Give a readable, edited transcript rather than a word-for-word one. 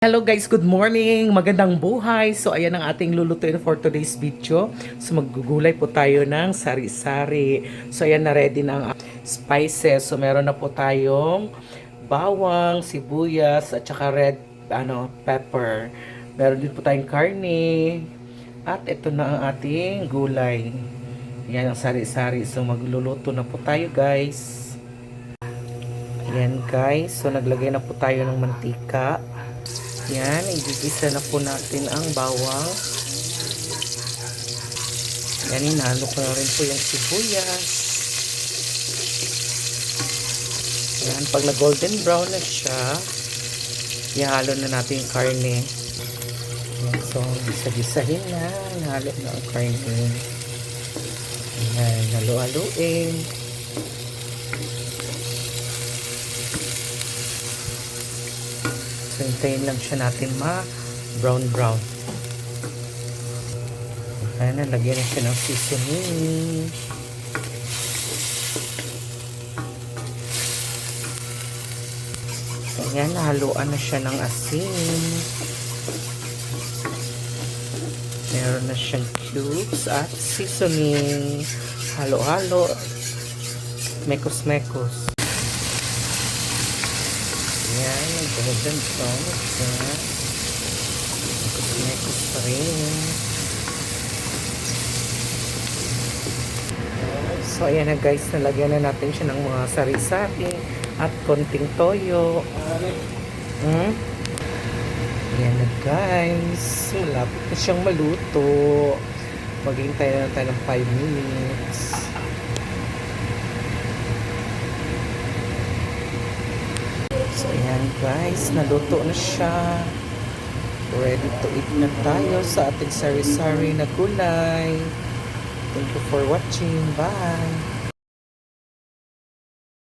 Hello guys, good morning! Magandang buhay! So ayan ang ating lulutuin for today's video. So maggugulay po tayo ng sari-sari. So ayan na ready na ang spices. So meron na po tayong bawang, sibuyas at saka red pepper. Meron din po tayong karne. At ito na ang ating gulay. Ayan ang sari-sari. So magluluto na po tayo guys. Ayan guys, so naglagay na po tayo ng mantika. Yan, igigisa na po natin ang bawang. Yan, inalo ko na rin po yung sibuyas. Yan, pag na golden brown na siya, ihalo na natin yung karne. Yan, so, gisa-gisahin na. Ihalo na ang karne. Yan, halo-haloin. So, hintayin lang siya natin ma-brown-brown. Ayan, nalagyan na siya ng seasoning. Ayan, nahaluan na siya ng asin. Meron na siyang cubes at seasoning. Halo-halo. Mekos-mekos. Ayan, golden brown siya. Mekos pa rin. So, ayan na guys, nalagyan na natin siya ng mga sari-sari at konting toyo. Ayan na guys, malapit na siyang maluto. Maghintay na tayo ng 5 minutes. So, ayan guys, naluto na siya. Ready to eat na tayo sa ating sari-sari na gulay. Thank you for watching. Bye!